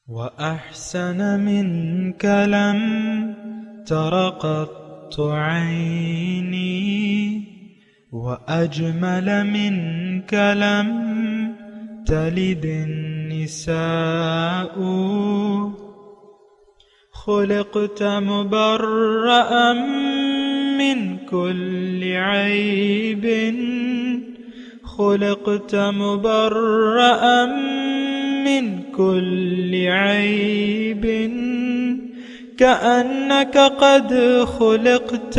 وأحسن منك لم تر قط عيني وأجمل منك لم تلد النساء خلقت مبرأ من كل عيب خلقت مبرأ من كل عيب كأنك قد خلقت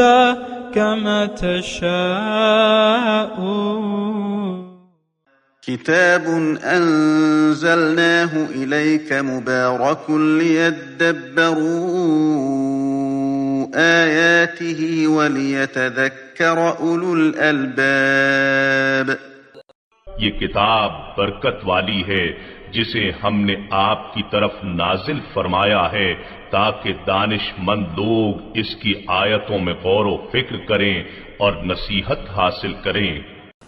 كما تشاء. كتاب أنزلناه إليك مبارك ليدبروا آياته وليتذكر أولو الألباب. یہ کتاب برکت والی ہے جسے ہم نے آپ کی طرف نازل فرمایا ہے تاکہ دانش مند لوگ اس کی آیتوں میں غور و فکر کریں اور نصیحت حاصل کریں.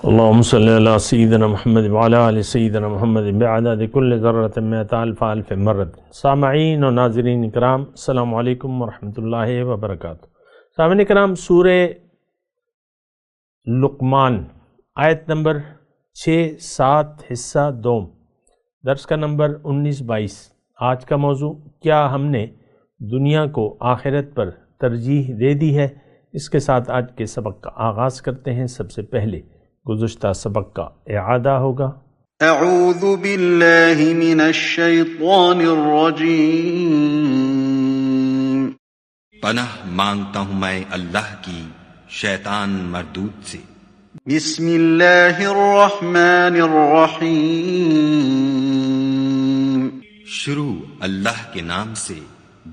اللهم صل على سيدنا محمد وعلى آل سيدنا محمد بعدد كل ذرة مئة ألف ألف مرة. سامعین و ناظرین اکرام، السلام علیکم ورحمۃ اللہ وبرکاتہ. سامعین اکرام، سورہ لقمان آیت نمبر 6-7 حصہ دوم، درس کا نمبر 19-22. آج کا موضوع، کیا ہم نے دنیا کو آخرت پر ترجیح دے دی ہے؟ اس کے ساتھ آج کے سبق کا آغاز کرتے ہیں. سب سے پہلے گزشتہ سبق کا اعادہ ہوگا. اعوذ باللہ من الشیطان الرجیم. پناہ مانگتا ہوں میں اللہ کی شیطان مردود سے. بسم اللہ الرحمن الرحیم. شروع اللہ کے نام سے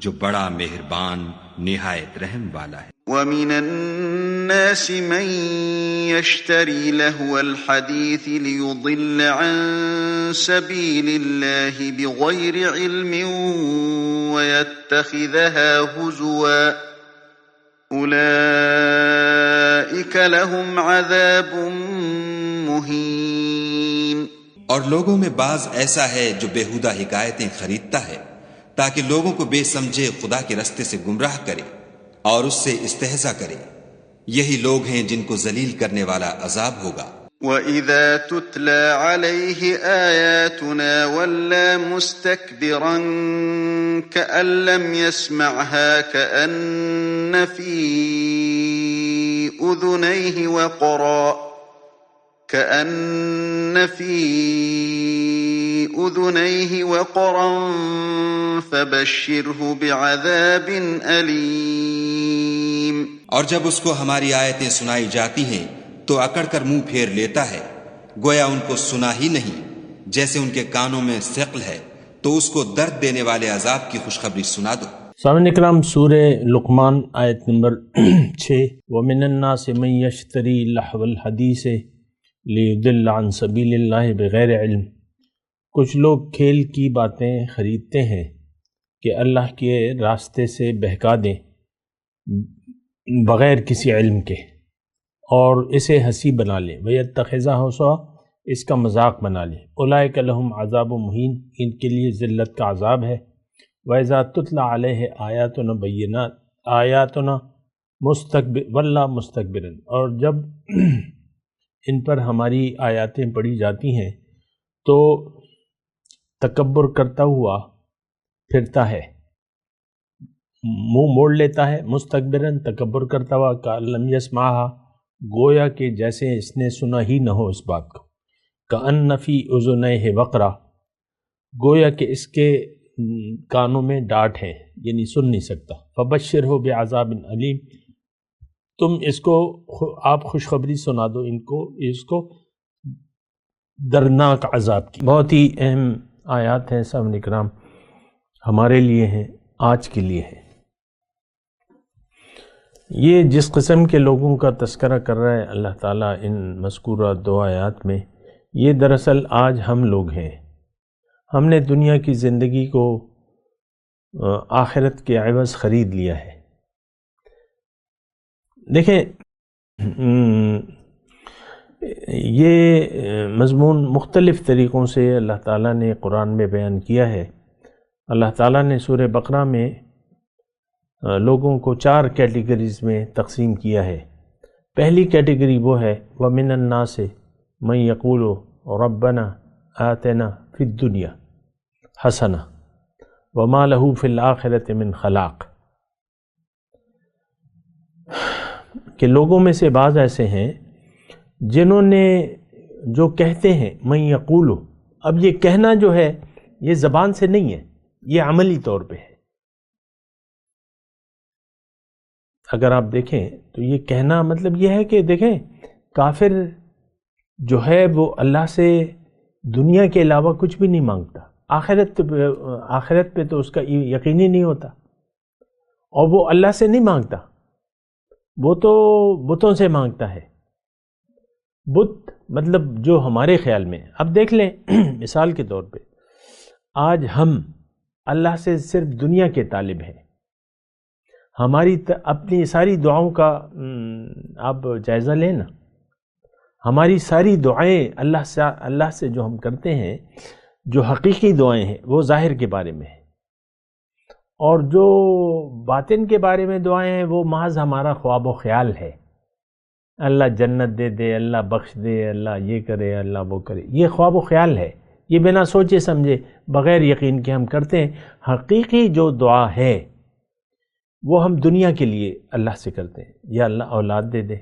جو بڑا مہربان نہایت رحم والا ہے. وَمِنَ النَّاسِ مَن يَشْتَرِي لَهْوَ الْحَدِيثِ لِيُضِلَّ عَن سَبِيلِ اللَّهِ بِغَيْرِ عِلْمٍ وَيَتَّخِذَهَا هُزُوًا أُولَئِكَ لَهُمْ عَذَابٌ مُهِينٌ. اور لوگوں میں بعض ایسا ہے جو بیہودہ حکایتیں خریدتا ہے تاکہ لوگوں کو بے سمجھے خدا کے رستے سے گمراہ کرے اور اس سے استہزاء کرے. یہی لوگ ہیں جن کو ذلیل کرنے والا عذاب ہوگا. وَإِذَا تُتْلَى عَلَيْهِ آيَاتُنَا وَلَّى مُسْتَكْبِرًا كَأَن لَّمْ يَسْمَعْهَا كَأَنَّ فِي أُذُنَيْهِ وَقْرًا فَبَشِّرْهُ بِعَذَابٍ أَلِيمٍ. اور جب اس کو ہماری آیتیں سنائی جاتی ہیں تو اکڑ کر منہ پھیر لیتا ہے، گویا ان کو سنا ہی نہیں. جیسے ان کے کانوں میں ثقل ہے تو اس کو درد دینے والے عذاب کی خوشخبری سنا دو. سامعین اکرام، سورہ لقمان آیت نمبر 6. وَمِنَ النَّاسِ مَن يَشْتَرِي لَهْوَ الْحَدِيثِ لِيُضِلَّ عَن سَبِيلِ اللَّهِ بِغَيْرِ عِلْمٍ. کچھ لوگ کھیل کی باتیں خریدتے ہیں کہ اللہ کے راستے سے بہکا دیں بغیر کسی علم کے، اور اسے ہنسی بنا لیں. وَيَتَّخِذَهَا هُزُوًا، اس کا مذاق بنا لیں. أُولَئِكَ لَهُمْ عَذَابٌ مُهِينٌ، ان کے لیے ذلت کا عذاب ہے. وَإِذَا تُتْلَى عَلَيْهِ آيَاتُنَا بَيِّنَاتٍ آيَاتُنَا وَلَّى مُسْتَكْبِرًا، اور جب ان پر ہماری آیاتیں پڑھی جاتی ہیں تو تکبر کرتا ہوا پھرتا ہے، منہ موڑ لیتا ہے. مستکبرن، تکبر کرتا ہوا. کأن لم یسمعها، گویا کہ جیسے اس نے سنا ہی نہ ہو اس بات کو. کأن فی اذنیہ وقرا، گویا کہ اس کے کانوں میں ڈانٹ ہے، یعنی سن نہیں سکتا. فبشرہ بعذاب علیم، تم اس کو آپ خوشخبری سنا دو ان کو، اس کو دردناک عذاب کی. بہت ہی اہم آیات ہیں سامعین کرام، ہمارے لیے ہیں، آج کے لیے ہیں. یہ جس قسم کے لوگوں کا تذکرہ کر رہا ہے اللہ تعالیٰ ان مذکورہ 2 آیات میں، یہ دراصل آج ہم لوگ ہیں. ہم نے دنیا کی زندگی کو آخرت کے عوض خرید لیا ہے. دیکھیں، یہ مضمون مختلف طریقوں سے اللہ تعالیٰ نے قرآن میں بیان کیا ہے. اللہ تعالیٰ نے سورہ بقرہ میں لوگوں کو 4 کیٹیگریز میں تقسیم کیا ہے۔ پہلی کیٹیگری وہ ہے وَمِنَ النَّاسِ مَن يَقُولُ رَبَّنَا آتِنَا فِي الدُّنْيَا حَسَنَةً وَمَا لَهُ فِي الْآخِرَةِ مِنْ خَلَاقٍ، کہ لوگوں میں سے بعض ایسے ہیں جنہوں نے جو کہتے ہیں من یقولو، اب یہ کہنا جو ہے یہ زبان سے نہیں ہے، یہ عملی طور پہ ہے۔ اگر آپ دیکھیں تو یہ کہنا مطلب یہ ہے کہ دیکھیں کافر جو ہے وہ اللہ سے دنیا کے علاوہ کچھ بھی نہیں مانگتا، آخرت پہ تو اس کا یقینی نہیں ہوتا، اور وہ اللہ سے نہیں مانگتا، وہ تو بتوں سے مانگتا ہے۔ بت مطلب جو ہمارے خیال میں، اب دیکھ لیں مثال کے طور پہ آج ہم اللہ سے صرف دنیا کے طالب ہیں، ہماری اپنی ساری دعاؤں کا آپ جائزہ لیں نا، ہماری ساری دعائیں اللہ سے جو ہم کرتے ہیں، جو حقیقی دعائیں ہیں وہ ظاہر کے بارے میں ہیں، اور جو باطن کے بارے میں دعائیں ہیں وہ محض ہمارا خواب و خیال ہے۔ اللہ جنت دے دے، اللہ بخش دے، اللہ یہ کرے، اللہ وہ کرے، یہ خواب و خیال ہے، یہ بنا سوچے سمجھے بغیر یقین کے ہم کرتے ہیں۔ حقیقی جو دعا ہے وہ ہم دنیا کے لیے اللہ سے کرتے ہیں، یا اللہ اولاد دے دے،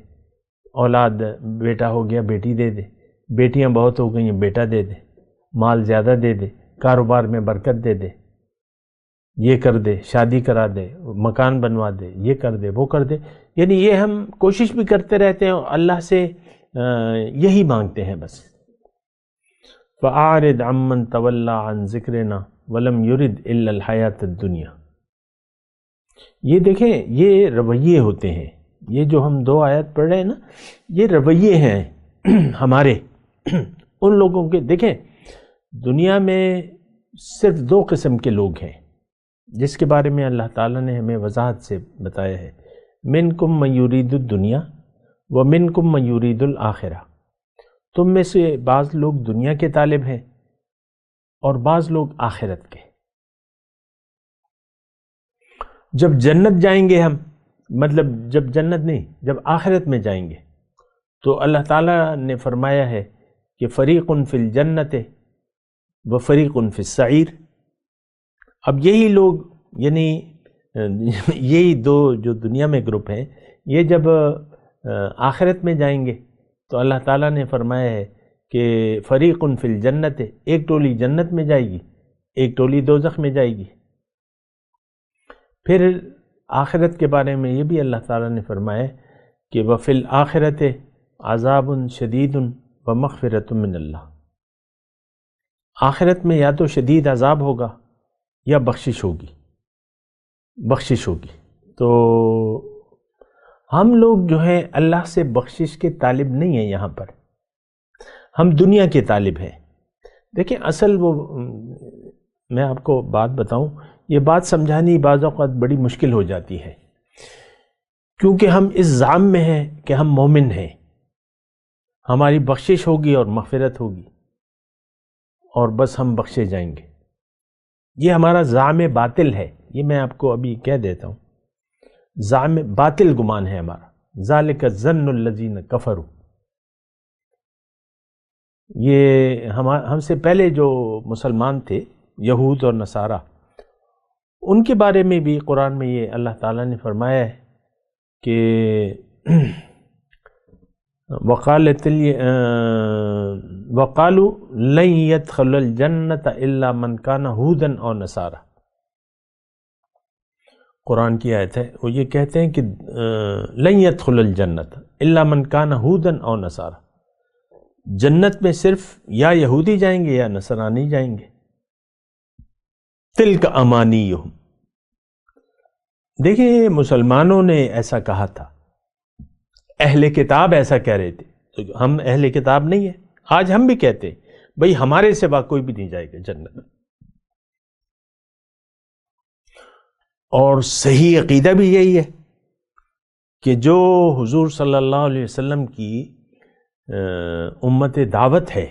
اولاد بیٹا ہو گیا بیٹی دے دے، بیٹیاں بہت ہو گئی ہیں بیٹا دے دے، مال زیادہ دے دے، کاروبار میں برکت دے دے، یہ کر دے، شادی کرا دے، مکان بنوا دے، یہ کر دے، وہ کر دے، یعنی یہ ہم کوشش بھی کرتے رہتے ہیں اور اللہ سے یہی مانگتے ہیں بس۔ فَأَعْرِضْ عَمَّنْ تَوَلَّى عَنْ ذِكْرِنَا وَلَمْ يُرِدْ إِلَّا الْحَيَاةَ الدُّنْيَا۔ یہ دیکھیں یہ رویے ہوتے ہیں، یہ جو ہم 2 آیات پڑھ رہے ہیں نا، یہ رویے ہیں ہمارے ان لوگوں کے۔ دیکھیں دنیا میں صرف 2 قسم کے لوگ ہیں جس کے بارے میں اللہ تعالیٰ نے ہمیں وضاحت سے بتایا ہے، منکم من یرید الدنیا ومنکم من یرید الآخرہ، تم میں سے بعض لوگ دنیا کے طالب ہیں اور بعض لوگ آخرت کے۔ جب جنت جائیں گے ہم، مطلب جب جنت نہیں، جب آخرت میں جائیں گے تو اللہ تعالیٰ نے فرمایا ہے کہ فریق فی الجنت و فریق فی السعیر۔ اب یہی لوگ یعنی یہی 2 جو دنیا میں گروپ ہیں، یہ جب آخرت میں جائیں گے تو اللہ تعالیٰ نے فرمایا ہے کہ فریق فی الجنت، ایک ٹولی جنت میں جائے گی، ایک ٹولی دوزخ میں جائے گی۔ پھر آخرت کے بارے میں یہ بھی اللہ تعالیٰ نے فرمایا کہ وَفِي الْآخِرَةِ عَذَابٌ شَدِيدٌ وَمَغْفِرَةٌ مِّنَ اللَّهِ، آخرت میں یا تو شدید عذاب ہوگا یا بخشش ہوگی۔ تو ہم لوگ جو ہیں اللہ سے بخشش کے طالب نہیں ہیں، یہاں پر ہم دنیا کے طالب ہیں۔ دیکھیں اصل وہ میں آپ کو بات بتاؤں، یہ بات سمجھانی بعض اوقات بڑی مشکل ہو جاتی ہے، کیونکہ ہم اس زعم میں ہیں کہ ہم مومن ہیں، ہماری بخشش ہوگی اور مغفرت ہوگی اور بس ہم بخشے جائیں گے۔ یہ ہمارا زعم باطل ہے، یہ میں آپ کو ابھی کہہ دیتا ہوں، زعم باطل گمان ہے ہمارا۔ ذالک الظن الذین کفروا، یہ ہم سے پہلے جو مسلمان تھے یہود اور نصارہ، ان کے بارے میں بھی قرآن میں یہ اللہ تعالیٰ نے فرمایا ہے کہ وَقَالُوا لَن يَدْخُلَ الْجَنَّةَ إِلَّا مَنْ كَانَ هُودًا أَوْ نَصَارَىٰ، قرآن کی آیت ہے، وہ یہ کہتے ہیں کہ لَن يَدْخُلَ الْجَنَّةَ إِلَّا مَنْ كَانَ هُودًا أَوْ نَصَارَىٰ، جنت میں صرف یا یہودی جائیں گے یا نصرانی جائیں گے۔ تِلْكَ أَمَانِيُّهُمْ، دیکھیں مسلمانوں نے ایسا کہا تھا، اہل کتاب ایسا کہہ رہے تھے، تو ہم اہل کتاب نہیں ہیں، آج ہم بھی کہتے ہیں بھئی ہمارے سوا کوئی بھی نہیں جائے گا جنت، اور صحیح عقیدہ بھی یہی ہے کہ جو حضور صلی اللہ علیہ وسلم کی امت دعوت ہے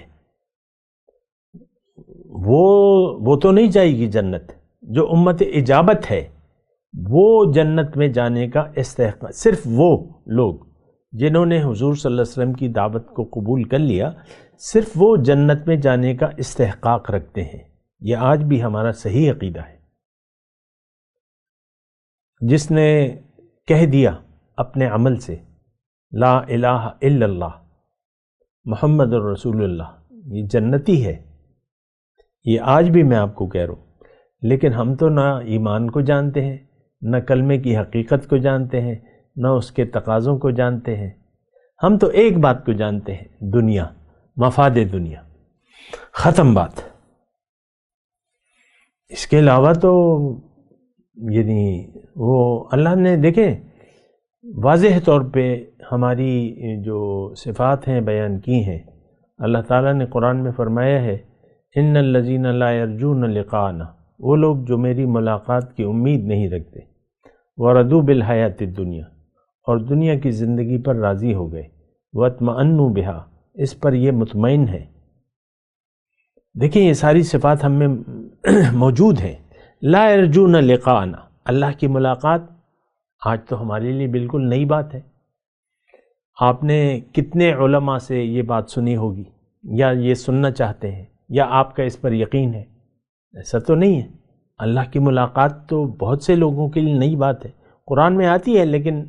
وہ تو نہیں جائے گی جنت، جو امت اجابت ہے وہ جنت میں جانے کا استحقاق، صرف وہ لوگ جنہوں نے حضور صلی اللہ علیہ وسلم کی دعوت کو قبول کر لیا، صرف وہ جنت میں جانے کا استحقاق رکھتے ہیں۔ یہ آج بھی ہمارا صحیح عقیدہ ہے۔ جس نے کہہ دیا اپنے عمل سے لا الہ الا اللہ محمد الرسول اللہ، یہ جنتی ہے۔ یہ آج بھی میں آپ کو کہہ رہا ہوں، لیکن ہم تو نہ ایمان کو جانتے ہیں، نہ کلمے کی حقیقت کو جانتے ہیں، نہ اس کے تقاضوں کو جانتے ہیں۔ ہم تو ایک بات کو جانتے ہیں، دنیا، مفاد دنیا، ختم بات۔ اس کے علاوہ تو یعنی وہ اللہ نے دیکھیں واضح طور پہ ہماری جو صفات ہیں بیان کی ہیں۔ اللہ تعالیٰ نے قرآن میں فرمایا ہے ان الذین لا یرجون لقاءنا، وہ لوگ جو میری ملاقات کی امید نہیں رکھتے، وردوا بالحیات الدنیا، اور دنیا کی زندگی پر راضی ہو گئے، واطمأنوا بہا، اس پر یہ مطمئن ہے۔ دیکھیں یہ ساری صفات ہم میں موجود ہیں۔ لا یرجون لقاءنا، اللہ کی ملاقات آج تو ہمارے لیے بالکل نئی بات ہے۔ آپ نے کتنے علماء سے یہ بات سنی ہوگی، یا یہ سننا چاہتے ہیں، یا آپ کا اس پر یقین ہے؟ ایسا تو نہیں ہے۔ اللہ کی ملاقات تو بہت سے لوگوں کے لیے نئی بات ہے، قرآن میں آتی ہے، لیکن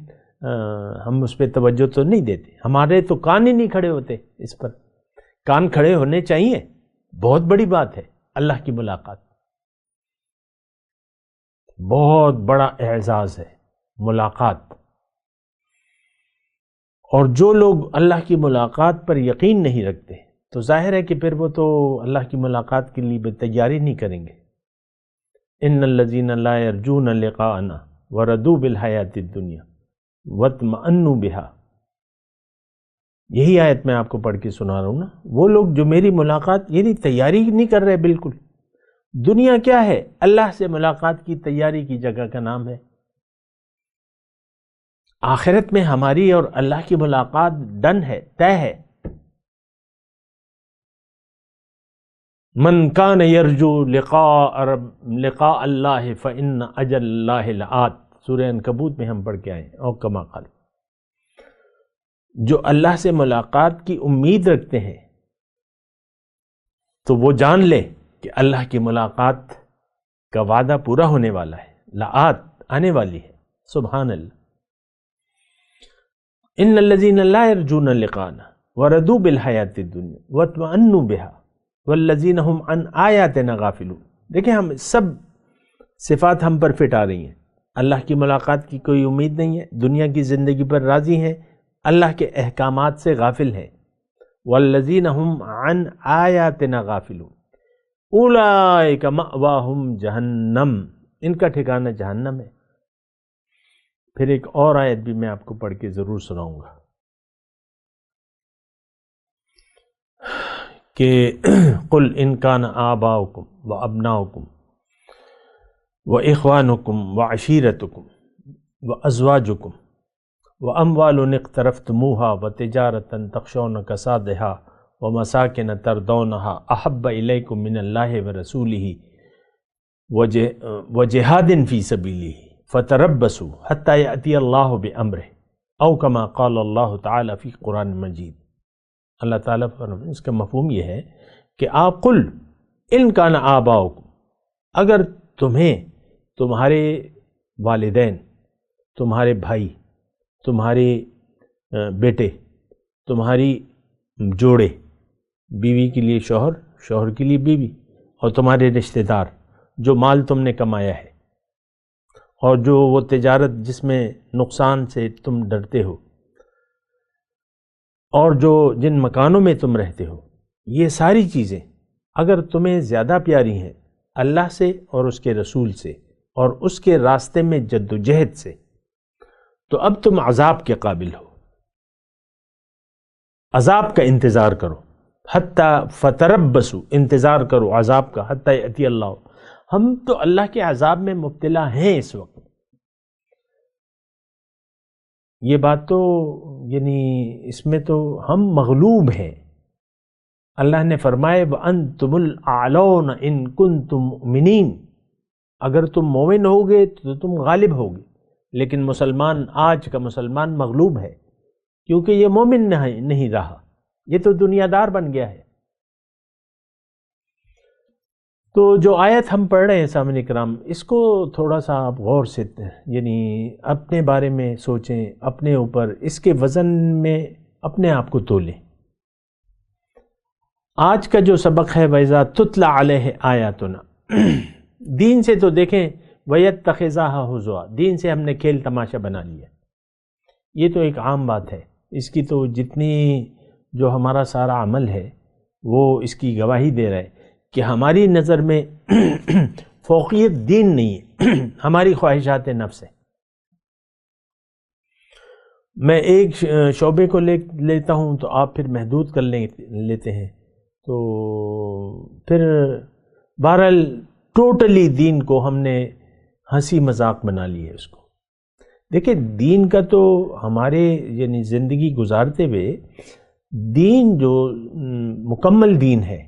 ہم اس پہ توجہ تو نہیں دیتے۔ ہمارے تو کان ہی نہیں کھڑے ہوتے اس پر۔ کان کھڑے ہونے چاہیے، بہت بڑی بات ہے اللہ کی ملاقات، بہت بڑا اعزاز ہے ملاقات۔ اور جو لوگ اللہ کی ملاقات پر یقین نہیں رکھتے تو ظاہر ہے کہ پھر وہ تو اللہ کی ملاقات کے لیے تیاری نہیں کریں گے۔ ان الذین لا یرجون لقاءنا وردوا بالحیات الدنیا واطمأنوا بہا، یہی آیت میں آپ کو پڑھ کے سنا رہا ہوں نا۔ وہ لوگ جو میری ملاقات یعنی تیاری نہیں کر رہے بالکل۔ دنیا کیا ہے؟ اللہ سے ملاقات کی تیاری کی جگہ کا نام ہے۔ آخرت میں ہماری اور اللہ کی ملاقات ڈن ہے، طے ہے۔ من کان یرجو لقاء اللہ فإن اجل اللہ لآت، سورہ عنکبوت میں ہم پڑھ کے آئے ہیں، او کما قال۔ جو اللہ سے ملاقات کی امید رکھتے ہیں تو وہ جان لے کہ اللہ کی ملاقات کا وعدہ پورا ہونے والا ہے، لآت آنے والی ہے۔ سبحان اللہ۔ ان الذین لا یرجون لقاءنا وردوا بالحیات الدنیا واطمأنوا بہا والذین هم عن آیاتنا غافلون۔ دیکھیں ہم سب صفات ہم پر فٹ آ رہی ہیں۔ اللہ کی ملاقات کی کوئی امید نہیں ہے، دنیا کی زندگی پر راضی ہیں، اللہ کے احکامات سے غافل ہیں۔ والذین هم عن آیاتنا غافلون اولئک مأواہم جہنم، ان کا ٹھکانہ جہنم ہے۔ پھر ایک اور آیت بھی میں آپ کو پڑھ کے ضرور سناؤں گا کہ قل ان کان آباؤکم وابناؤکم واخوانکم وعشیرتکم وازواجکم واموال اقترفتموها وتجارة تخشون کسادها ومساکن ترضونها احب الیکم من اللہ ورسولہ وجہاد فی سبیلہ فتربصوا حتی یأتی اللہ بامرہ او کما قال اللہ تعالی فی قرآن مجید۔ اللہ تعالیٰ اس کا مفہوم یہ ہے کہ آپ قل ان کان آباؤکم، اگر تمہیں تمہارے والدین، تمہارے بھائی، تمہارے بیٹے، تمہاری جوڑے، بیوی کے لیے شوہر، شوہر کے لیے بیوی، اور تمہارے رشتہ دار، جو مال تم نے کمایا ہے اور جو وہ تجارت جس میں نقصان سے تم ڈرتے ہو، اور جو جن مکانوں میں تم رہتے ہو، یہ ساری چیزیں اگر تمہیں زیادہ پیاری ہیں اللہ سے اور اس کے رسول سے اور اس کے راستے میں جد و جہد سے، تو اب تم عذاب کے قابل ہو، عذاب کا انتظار کرو، حتی فتربصوا، انتظار کرو عذاب کا، حتی یأتی اللہ۔ ہم تو اللہ کے عذاب میں مبتلا ہیں اس وقت۔ یہ بات تو یعنی اس میں تو ہم مغلوب ہیں۔ اللہ نے فرمائے وَأَنْتُمُ الْأَعْلَوْنَ إِن كُنتُم مُؤْمِنِينَ، اگر تم مومن ہوگے تو تم غالب ہوگے، لیکن مسلمان، آج کا مسلمان مغلوب ہے، کیونکہ یہ مومن نہیں رہا، یہ تو دنیا دار بن گیا ہے۔ تو جو آیت ہم پڑھ رہے ہیں سامعین کرام، اس کو تھوڑا سا آپ غور سے یعنی اپنے بارے میں سوچیں، اپنے اوپر اس کے وزن میں اپنے آپ کو تولیں۔ آج کا جو سبق ہے وَإِذَا تُتْلَى عَلَيْهِ آیاتنا، دین سے تو دیکھیں وَيَتَّخِذَهَا هُزُوًا، دین سے ہم نے کھیل تماشا بنا لیا، یہ تو ایک عام بات ہے، اس کی تو جتنی جو ہمارا سارا عمل ہے وہ اس کی گواہی دے رہا ہے کہ ہماری نظر میں فوقیت دین نہیں ہے، ہماری خواہشات نفس ہے۔ میں ایک شعبے کو لیتا ہوں تو آپ پھر محدود کر لیتے ہیں، تو پھر بہرحال ٹوٹلی دین کو ہم نے ہنسی مذاق بنا لی ہے اس کو۔ دیکھیں دین کا تو ہمارے یعنی زندگی گزارتے ہوئے دین جو مکمل دین ہے،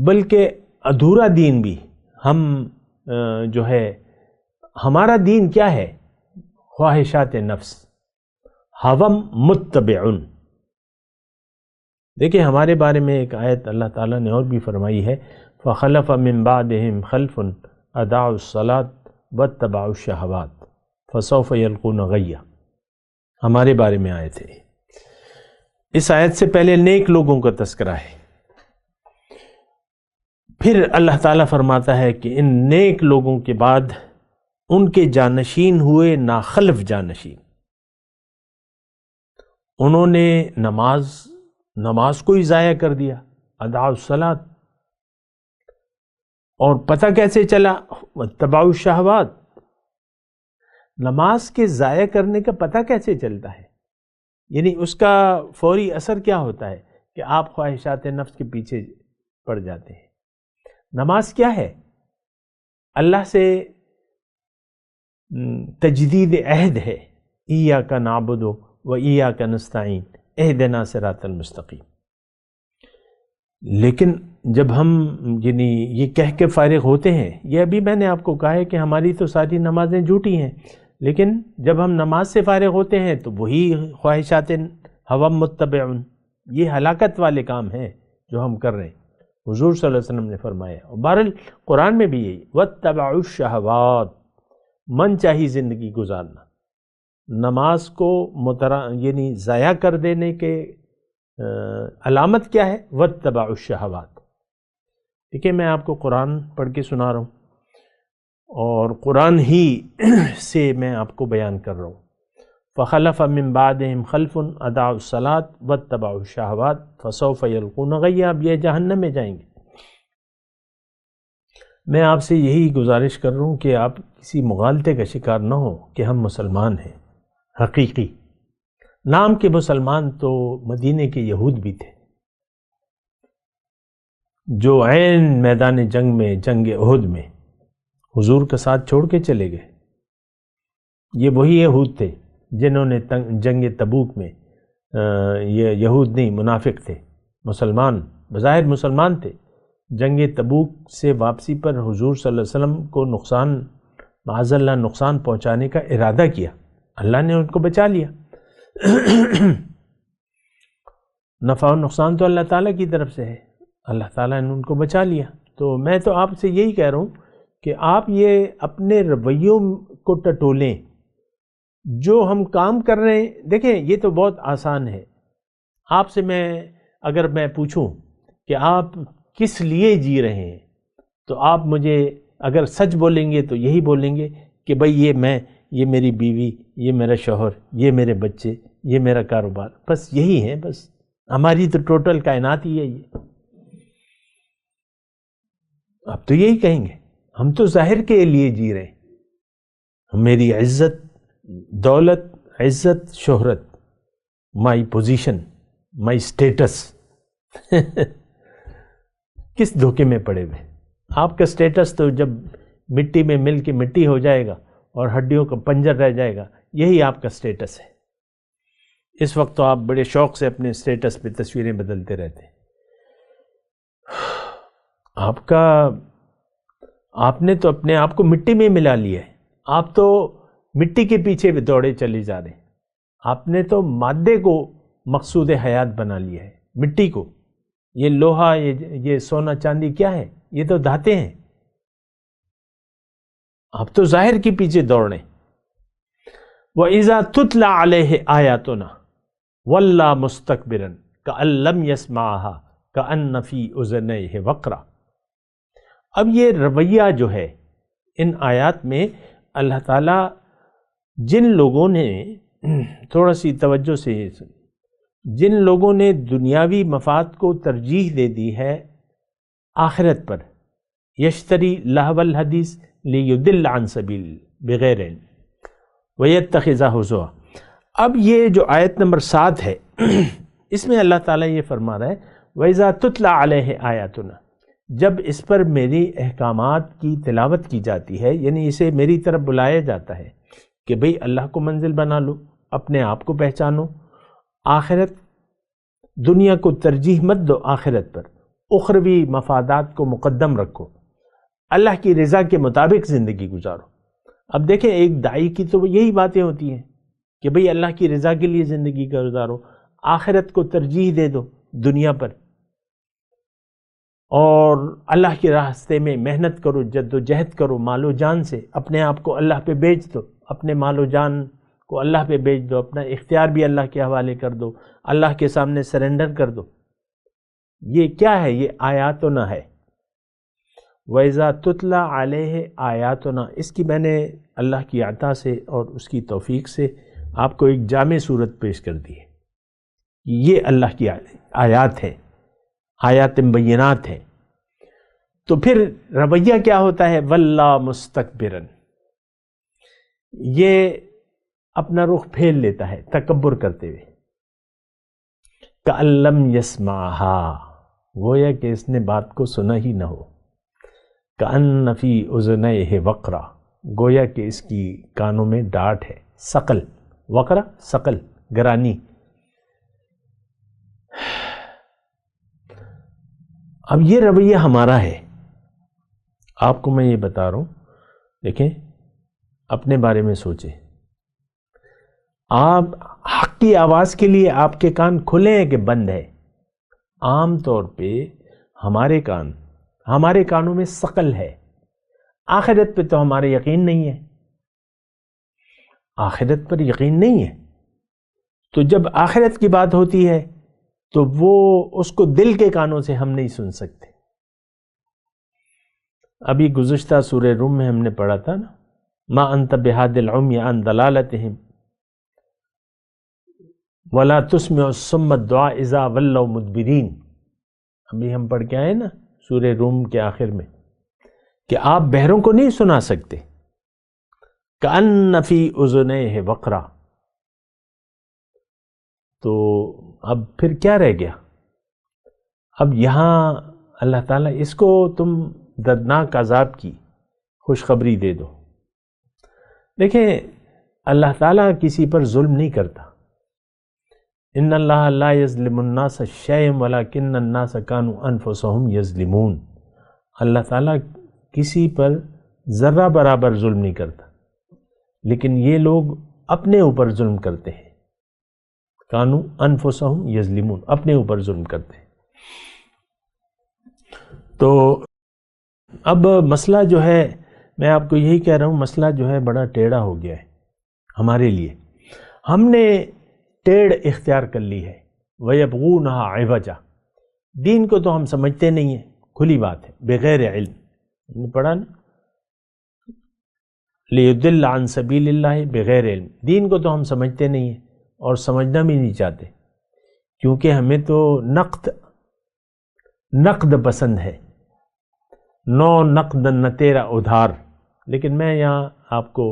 بلکہ ادھورا دین بھی ہم جو ہے، ہمارا دین کیا ہے؟ خواہشات نفس، ہوم متبعن۔ دیکھیں ہمارے بارے میں ایک آیت اللہ تعالیٰ نے اور بھی فرمائی ہے، فَخَلَفَ مِن بَعْدِهِمْ خَلْفٌ أَضَاعُوا الصَّلَاةَ وَاتَّبَعُوا الشَّهَوَاتِ فَسَوْفَ يَلْقُونَ غَيًّا، ہمارے بارے میں آیت ہے۔ اس آیت سے پہلے نیک لوگوں کا تذکرہ ہے، پھر اللہ تعالیٰ فرماتا ہے کہ ان نیک لوگوں کے بعد ان کے جانشین ہوئے ناخلف جانشین، انہوں نے نماز کو ہی ضائع کر دیا، اضاعوا الصلاۃ، اور پتہ کیسے چلا؟ واتبعوا الشہوات، نماز کے ضائع کرنے کا پتہ کیسے چلتا ہے؟ یعنی اس کا فوری اثر کیا ہوتا ہے کہ آپ خواہشات نفس کے پیچھے پڑ جاتے ہیں۔ نماز کیا ہے؟ اللہ سے تجدید عہد ہے، ایاک نعبد و ایاک نستعین اہدنا صراط المستقیم۔ لیکن جب ہم یعنی یہ کہہ کے فارغ ہوتے ہیں، یہ ابھی میں نے آپ کو کہا ہے کہ ہماری تو ساری نمازیں جھوٹی ہیں، لیکن جب ہم نماز سے فارغ ہوتے ہیں تو وہی خواہشات ہوم متبعن، یہ ہلاکت والے کام ہیں جو ہم کر رہے ہیں۔ حضور صلی اللہ علیہ وسلم نے فرمایا، اور بہرحال قرآن میں بھی یہی واتبعوا الشہوات، من چاہی زندگی گزارنا، نماز کو یعنی ضائع کر دینے کے علامت کیا ہے؟ واتبعوا الشہوات۔ دیکھیں میں آپ کو قرآن پڑھ کے سنا رہا ہوں، اور قرآن ہی سے میں آپ کو بیان کر رہا ہوں۔ فَخَلَفَ مِن بَعْدِهِمْ خَلْفٌ أَضَاعُوا الصَّلَاةَ وَاتَّبَعُوا الشَّهَوَاتِ فَسَوْفَ يَلْقُونَ غَيًّا، اب یہ جہنم میں جائیں گے۔ میں آپ سے یہی گزارش کر رہا ہوں کہ آپ کسی مغالطے کا شکار نہ ہوں کہ ہم مسلمان ہیں حقیقی۔ نام کے مسلمان تو مدینے کے یہود بھی تھے، جو عین میدان جنگ میں، جنگ احد میں حضور کا ساتھ چھوڑ کے چلے گئے۔ یہ وہی یہود تھے جنہوں نے جنگ تبوک میں، یہ یہود نہیں منافق تھے، مسلمان بظاہر مسلمان تھے، جنگ تبوک سے واپسی پر حضور صلی اللہ علیہ وسلم کو معاذ اللہ نقصان پہنچانے کا ارادہ کیا، اللہ نے ان کو بچا لیا۔ نفع و نقصان تو اللہ تعالیٰ کی طرف سے ہے، اللہ تعالیٰ نے ان کو بچا لیا۔ تو میں تو آپ سے یہی کہہ رہا ہوں کہ آپ یہ اپنے رویوں کو ٹٹولیں، جو ہم کام کر رہے ہیں۔ دیکھیں یہ تو بہت آسان ہے، آپ سے اگر میں پوچھوں کہ آپ کس لیے جی رہے ہیں، تو آپ مجھے اگر سچ بولیں گے تو یہی بولیں گے کہ بھئی یہ میری بیوی، یہ میرا شوہر، یہ میرے بچے، یہ میرا کاروبار، بس یہی ہے، بس ہماری تو ٹوٹل کائنات ہی ہے یہ۔ آپ تو یہی کہیں گے، ہم تو ظاہر کے لیے جی رہے ہیں، میری عزت، دولت، عزت، شہرت، مائی پوزیشن، مائی اسٹیٹس۔ کس دھوکے میں پڑے ہوئے؟ آپ کا اسٹیٹس تو جب مٹی میں مل کے مٹی ہو جائے گا اور ہڈیوں کا پنجر رہ جائے گا، یہی آپ کا اسٹیٹس ہے۔ اس وقت تو آپ بڑے شوق سے اپنے اسٹیٹس پہ تصویریں بدلتے رہتے ہیں۔ آپ کا آپ نے تو اپنے آپ کو مٹی میں ملا لیا ہے، آپ تو مٹی کے پیچھے بھی دوڑے چلے جا رہے ہیں، آپ نے تو مادے کو مقصود حیات بنا لیا ہے، مٹی کو۔ یہ لوہا، یہ سونا چاندی کیا ہے؟ یہ تو دھاتیں ہیں، آپ تو ظاہر کے پیچھے دوڑ رہے ہیں۔ وَإِذَا تُتْلَى عَلَيْهِ آيَاتُنَا وَلَّى مُسْتَكْبِرًا كَأَن لَّمْ يَسْمَعْهَا كَأَنَّ فِي أُذُنَيْهِ وَقْرًا۔ اب یہ رویہ جو ہے ان آیات میں، اللہ تعالیٰ جن لوگوں نے، تھوڑا سی توجہ سے، جن لوگوں نے دنیاوی مفاد کو ترجیح دے دی ہے آخرت پر، یشتری لہو الحدیث لیضل عن سبیل بغیر علم ویتخذہ ہزوا۔ اب یہ جو آیت نمبر 7 ہے، اس میں اللہ تعالیٰ یہ فرما رہا ہے وَإِذَا تُتْلَى عَلَيْهِ آیاتنا، جب اس پر میری احکامات کی تلاوت کی جاتی ہے، یعنی اسے میری طرف بلایا جاتا ہے کہ بھئی اللہ کو منزل بنا لو، اپنے آپ کو پہچانو، آخرت، دنیا کو ترجیح مت دو آخرت پر، اخروی مفادات کو مقدم رکھو، اللہ کی رضا کے مطابق زندگی گزارو۔ اب دیکھیں ایک داعی کی تو یہی باتیں ہوتی ہیں کہ بھئی اللہ کی رضا کے لیے زندگی گزارو، آخرت کو ترجیح دے دو دنیا پر، اور اللہ کے راستے میں محنت کرو، جد و جہد کرو مال و جان سے، اپنے آپ کو اللہ پہ بیچ دو، اپنے مال و جان کو اللہ پہ بیچ دو، اپنا اختیار بھی اللہ کے حوالے کر دو، اللہ کے سامنے سرنڈر کر دو۔ یہ کیا ہے؟ یہ آیاتنا ہے۔ وَإِذَا تُتْلَى عَلَيْهِ آیاتنا، اس کی میں نے اللہ کی عطا سے اور اس کی توفیق سے آپ کو ایک جامع صورت پیش کر دی ہے۔ یہ اللہ کی آیات ہیں، آیات بینات ہیں۔ تو پھر رویہ کیا ہوتا ہے؟ وَلَّا مُسْتَكْبِرًا، یہ اپنا رخ پھیر لیتا ہے تکبر کرتے ہوئے، كَأَن لَّمْ يَسْمَعْهَا، گویا کہ اس نے بات کو سنا ہی نہ ہو، كَأَنَّ فِي أُذُنَيْهِ وَقْرًا، گویا کہ اس کی کانوں میں ڈانٹ ہے، ثقل، وقرا ثقل، گرانی۔ اب یہ رویہ ہمارا ہے، آپ کو میں یہ بتا رہا ہوں، دیکھیں اپنے بارے میں سوچیں، آپ حق کی آواز کے لیے آپ کے کان کھلے ہیں کہ بند ہے؟ عام طور پہ ہمارے کانوں میں ثقل ہے، آخرت پہ تو ہمارے یقین نہیں ہے، آخرت پر یقین نہیں ہے، تو جب آخرت کی بات ہوتی ہے تو وہ اس کو دل کے کانوں سے ہم نہیں سن سکتے۔ ابھی گزشتہ سورہ روم میں ہم نے پڑھا تھا نا، ما انت بہاد العمی عن ضلالتہم ولا تسمع الصم الدعاء اذا ولوا مدبرین، ابھی ہم پڑھ کے آئے نا سورہ روم کے آخر میں کہ آپ بہروں کو نہیں سنا سکتے، کأن فی اذنیہ وقرا۔ تو اب پھر کیا رہ گیا؟ اب یہاں اللہ تعالیٰ اس کو تم دردناک عذاب کی خوشخبری دے دو۔ دیکھیں اللہ تعالیٰ کسی پر ظلم نہیں کرتا، ان اللہ لا یظلم الناس شیئا ولکن الناس کانوا انفسهم یظلمون، اللہ تعالیٰ کسی پر ذرہ برابر ظلم نہیں کرتا، لیکن یہ لوگ اپنے اوپر ظلم کرتے ہیں، کانوا انفسهم یظلمون، اپنے اوپر ظلم کرتے ہیں۔ تو اب مسئلہ جو ہے، میں آپ کو یہی کہہ رہا ہوں، مسئلہ جو ہے بڑا ٹیڑھا ہو گیا ہے ہمارے لیے، ہم نے ٹیڑھ اختیار کر لی ہے، وَيَبْغُونَهَا عِوَجًا، دین کو تو ہم سمجھتے نہیں ہیں، کھلی بات ہے، بغیر علم، ہم نے پڑھا نا، لِيُضِلَّ عَن سَبِيلِ اللَّهِ بغیر علم، دین کو تو ہم سمجھتے نہیں ہیں اور سمجھنا بھی نہیں چاہتے، کیونکہ ہمیں تو نقد پسند ہے، نو نقد نہ تیرا ادھار۔ لیکن میں یہاں آپ کو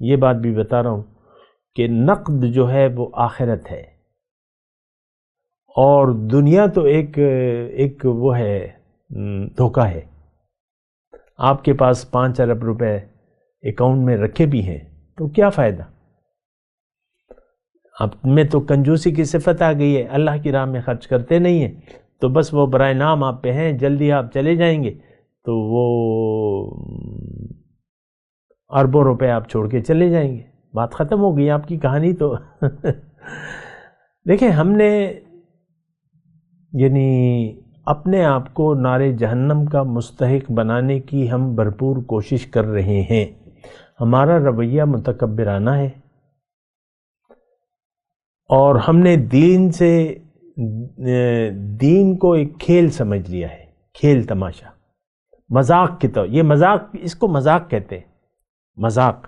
یہ بات بھی بتا رہا ہوں کہ نقد جو ہے وہ آخرت ہے، اور دنیا تو ایک وہ ہے، دھوکہ ہے۔ آپ کے پاس 5 ارب روپے اکاؤنٹ میں رکھے بھی ہیں تو کیا فائدہ؟ اب میں تو کنجوسی کی صفت آ گئی ہے، اللہ کی راہ میں خرچ کرتے نہیں ہیں، تو بس وہ برائے نام آپ پہ ہیں، جلدی آپ چلے جائیں گے تو وہ اربوں روپے آپ چھوڑ کے چلے جائیں گے، بات ختم ہو گئی آپ کی کہانی تو دیکھیں ہم نے یعنی اپنے آپ کو نار جہنم کا مستحق بنانے کی ہم بھرپور کوشش کر رہے ہیں، ہمارا رویہ متکبرانہ ہے، اور ہم نے دین کو ایک کھیل سمجھ لیا ہے، کھیل تماشا، مذاق کی طور، یہ مذاق، اس کو مذاق کہتے ہیں، مذاق۔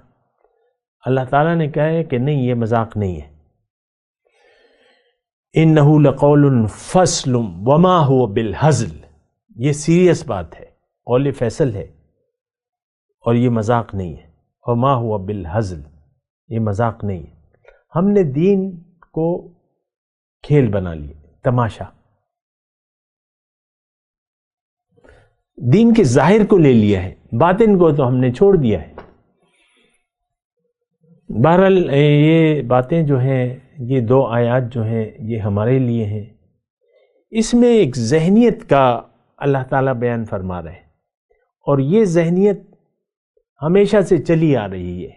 اللہ تعالیٰ نے کہا ہے کہ نہیں، یہ مذاق نہیں ہے، اِنَّهُ لَقَوْلٌ فَصْلٌ وَمَا هُوَ بِالْهَزْلِ، یہ سیریس بات ہے، قول فیصل ہے، اور یہ مذاق نہیں ہے، وَمَا هُوَ بِالْهَزْلِ، یہ مذاق نہیں ہے۔ ہم نے دین کو کھیل بنا لیا، تماشا، دین کے ظاہر کو لے لیا ہے، باطن کو تو ہم نے چھوڑ دیا ہے۔ بہرحال یہ باتیں جو ہیں، یہ دو آیات جو ہیں، یہ ہمارے لیے ہیں، اس میں ایک ذہنیت کا اللہ تعالیٰ بیان فرما رہے ہیں، اور یہ ذہنیت ہمیشہ سے چلی آ رہی ہے۔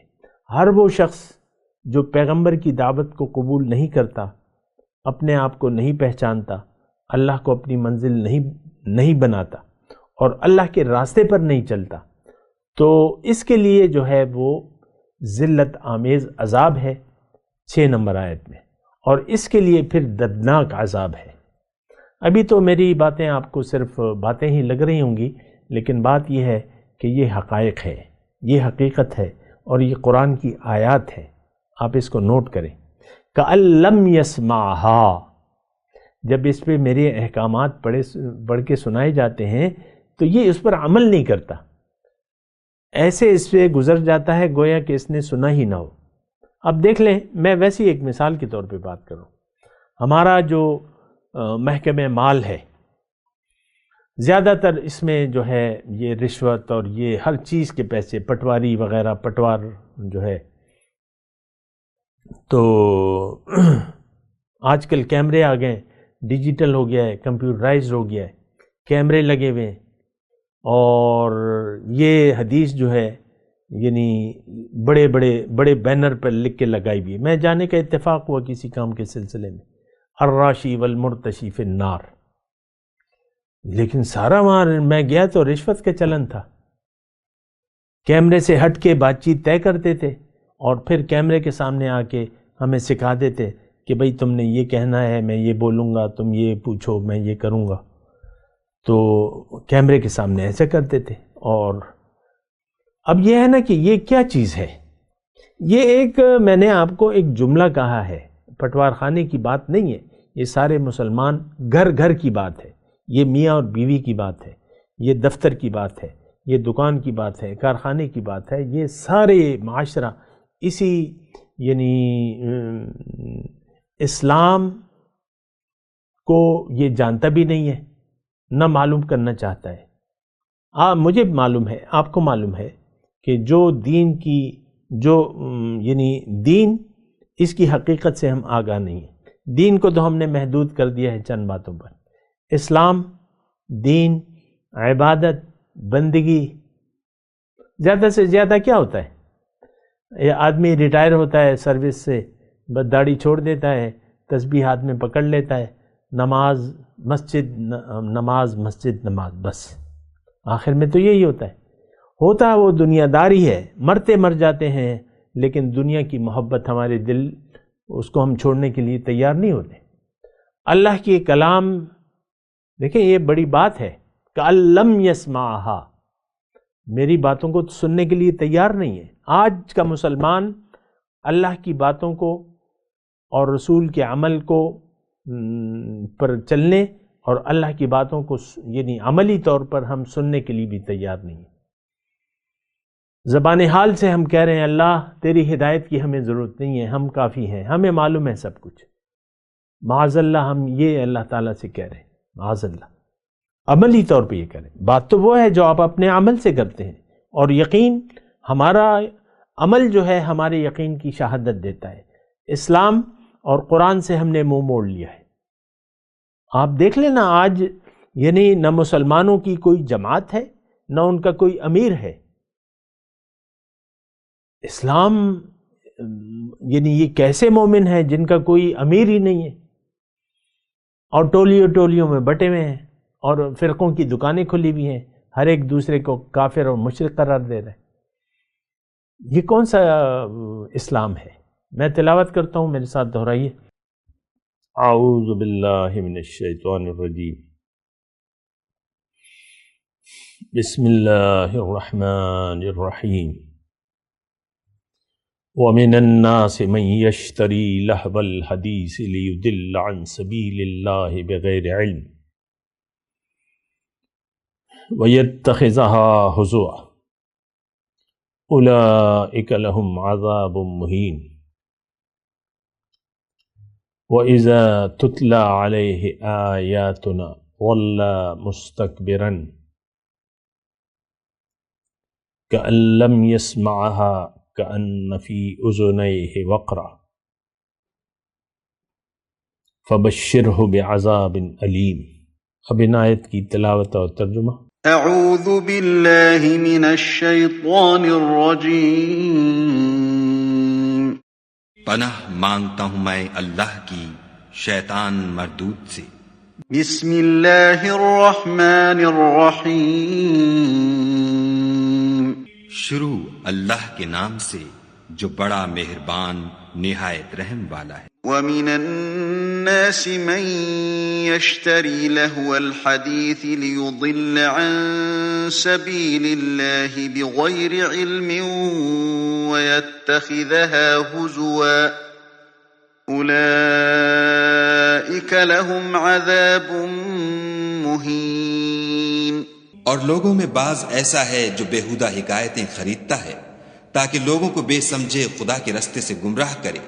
ہر وہ شخص جو پیغمبر کی دعوت کو قبول نہیں کرتا، اپنے آپ کو نہیں پہچانتا، اللہ کو اپنی منزل نہیں بناتا، اور اللہ کے راستے پر نہیں چلتا، تو اس کے لیے جو ہے وہ ذلت آمیز عذاب ہے 6 نمبر آیت میں، اور اس کے لیے پھر دردناک عذاب ہے۔ ابھی تو میری باتیں آپ کو صرف باتیں ہی لگ رہی ہوں گی، لیکن بات یہ ہے کہ یہ حقائق ہے، یہ حقیقت ہے، اور یہ قرآن کی آیات ہے، آپ اس کو نوٹ کریں۔ کأن لم یسمعھا، جب اس پہ میرے احکامات پڑھ کے سنائے جاتے ہیں تو یہ اس پر عمل نہیں کرتا، ایسے اس پہ گزر جاتا ہے گویا کہ اس نے سنا ہی نہ ہو۔ اب دیکھ لیں، میں ویسی ایک مثال کے طور پہ بات کروں، ہمارا جو محکمہ مال ہے، زیادہ تر اس میں جو ہے یہ رشوت اور یہ ہر چیز کے پیسے، پٹواری وغیرہ، پٹوار جو ہے، تو آج کل کیمرے آ گئے، ڈیجیٹل ہو گیا ہے، کمپیوٹرائزڈ ہو گیا ہے، کیمرے لگے ہوئے ہیں، اور یہ حدیث جو ہے یعنی بڑے بینر پر لکھ کے لگائی ہوئی ہے۔ میں جانے کا اتفاق ہوا کسی کام کے سلسلے میں، الراشی والمرتشی فی النار، لیکن سارا وہاں میں گیا تو رشوت کا چلن تھا، کیمرے سے ہٹ کے بات چیت طے کرتے تھے، اور پھر کیمرے کے سامنے آ کے ہمیں سکھا دیتے کہ بھئی تم نے یہ کہنا ہے، میں یہ بولوں گا، تم یہ پوچھو، میں یہ کروں گا، تو کیمرے کے سامنے ایسے کرتے تھے۔ اور اب یہ ہے نا کہ یہ کیا چیز ہے، یہ ایک، میں نے آپ کو ایک جملہ کہا ہے، پٹوار خانے کی بات نہیں ہے، یہ سارے مسلمان گھر کی بات ہے، یہ میاں اور بیوی کی بات ہے، یہ دفتر کی بات ہے، یہ دکان کی بات ہے، کارخانے کی بات ہے، یہ سارے معاشرہ اسی یعنی اسلام کو یہ جانتا بھی نہیں ہے، نہ معلوم کرنا چاہتا ہے۔ مجھے معلوم ہے، آپ کو معلوم ہے کہ جو دین کی یعنی دین، اس کی حقیقت سے ہم آگاہ نہیں ہیں۔ دین کو تو ہم نے محدود کر دیا ہے چند باتوں پر، اسلام، دین، عبادت، بندگی، زیادہ سے زیادہ کیا ہوتا ہے، یہ آدمی ریٹائر ہوتا ہے سروس سے، بس داڑھی چھوڑ دیتا ہے، تسبیح ہاتھ میں پکڑ لیتا ہے، نماز مسجد نماز، بس آخر میں تو یہی ہوتا ہے وہ دنیا داری ہے، مرتے مر جاتے ہیں، لیکن دنیا کی محبت ہمارے دل، اس کو ہم چھوڑنے کے لیے تیار نہیں ہوتے۔ اللہ کی کلام دیکھیں، یہ بڑی بات ہے کہ لم یسمعھا، میری باتوں کو سننے کے لیے تیار نہیں ہے۔ آج کا مسلمان اللہ کی باتوں کو اور رسول کے عمل کو پر چلنے اور اللہ کی باتوں کو یعنی عملی طور پر ہم سننے کے لیے بھی تیار نہیں ہیں۔ زبان حال سے ہم کہہ رہے ہیں اللہ تیری ہدایت کی ہمیں ضرورت نہیں ہے، ہم کافی ہیں، ہمیں معلوم ہے سب کچھ، معاذ اللہ ہم یہ اللہ تعالیٰ سے کہہ رہے ہیں، معاذ اللہ، عملی طور پہ یہ کریں۔ بات تو وہ ہے جو آپ اپنے عمل سے کرتے ہیں، اور یقین، ہمارا عمل جو ہے ہمارے یقین کی شہادت دیتا ہے۔ اسلام اور قرآن سے ہم نے منہ موڑ لیا ہے۔ آپ دیکھ لینا آج یعنی نہ مسلمانوں کی کوئی جماعت ہے، نہ ان کا کوئی امیر ہے۔ اسلام یعنی یہ کیسے مومن ہیں جن کا کوئی امیر ہی نہیں ہے اور ٹولیوں میں بٹے ہوئے ہیں اور فرقوں کی دکانیں کھلی ہوئی ہیں، ہر ایک دوسرے کو کافر اور مشرک قرار دے رہے ہیں۔ یہ کون سا اسلام ہے؟ میں تلاوت کرتا ہوں، میرے ساتھ دہرائیے۔ اعوذ باللہ من الشیطان الرجیم، بسم اللہ الرحمن الرحیم۔ وَمِنَ النَّاسِ مَن يَشْتَرِي لَهْوَ الْحَدِيثِ لِيُضِلَّ عَن سَبِيلِ اللَّهِ بِغَيْرِ عِلْمٍ وَيَتَّخِذَهَا هُزُوًا أُولَئِكَ لَهُمْ عَذَابٌ مُهِينٌ وَإِذَا تُتْلَى عَلَيْهِ آيَاتُنَا وَلَّى مُسْتَكْبِرًا كَأَن لَّمْ يَسْمَعْهَا كأن في أذنيه وقرا فبشره بعذاب أليم۔ اب ان آیت کی تلاوت اور ترجمہ۔ اعوذ باللہ من الشیطان الرجیم۔ پناہ مانگتا ہوں میں اللہ کی شیطان مردود سے۔ بسم اللہ الرحمن الرحیم۔ شروع اللہ کے نام سے جو بڑا مہربان نہایت رحم والا ہے۔ وَمِنَ النَّاسِ مَن يَشْتَرِي لَهْوَ الْحَدِيثِ لِيُضِلَّ عَن سَبِيلِ اللَّهِ بِغَيْرِ عِلْمٍ وَيَتَّخِذَهَا هُزُوًا أُولَئِكَ لَهُمْ عَذَابٌ مُهِينٌ۔ اور لوگوں میں بعض ایسا ہے جو بیہودہ حکایتیں خریدتا ہے تاکہ لوگوں کو بے سمجھے خدا کے رستے سے گمراہ کرے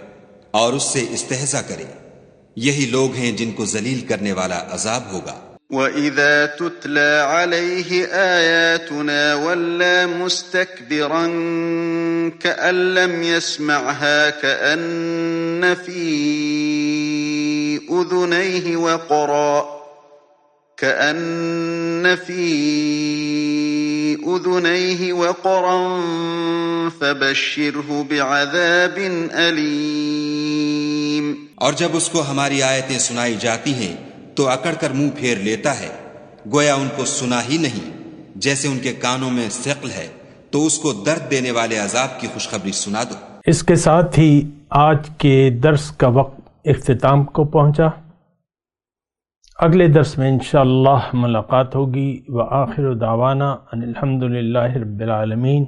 اور اس سے استہزا کرے، یہی لوگ ہیں جن کو ذلیل کرنے والا عذاب ہوگا۔ وَإِذَا تُتْلَى عَلَيْهِ آيَاتُنَا وَلَّى مُسْتَكْبِرًا كَأَن لَّمْ يَسْمَعْهَا كَأَنَّ فِي أُذُنَيْهِ وَقْرًا فَبَشِّرْهُ بِعَذَابٍ أَلِيمٍ۔ اور جب اس کو ہماری آیتیں سنائی جاتی ہیں تو اکڑ کر منہ پھیر لیتا ہے، گویا ان کو سنا ہی نہیں، جیسے ان کے کانوں میں ثقل ہے، تو اس کو درد دینے والے عذاب کی خوشخبری سنا دو۔ اس کے ساتھ ہی آج کے درس کا وقت اختتام کو پہنچا۔ اگلے درس میں انشاءاللہ ملاقات ہوگی۔ وآخر دعوانا ان الحمدللہ رب العالمین،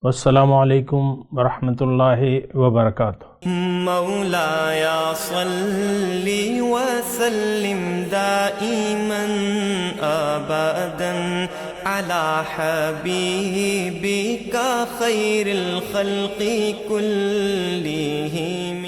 والسلام علیکم ورحمۃ اللہ وبرکاتہ۔ مولایا صلی وسلم دائما ابدا علی حبیبک خیر الخلق کلہم۔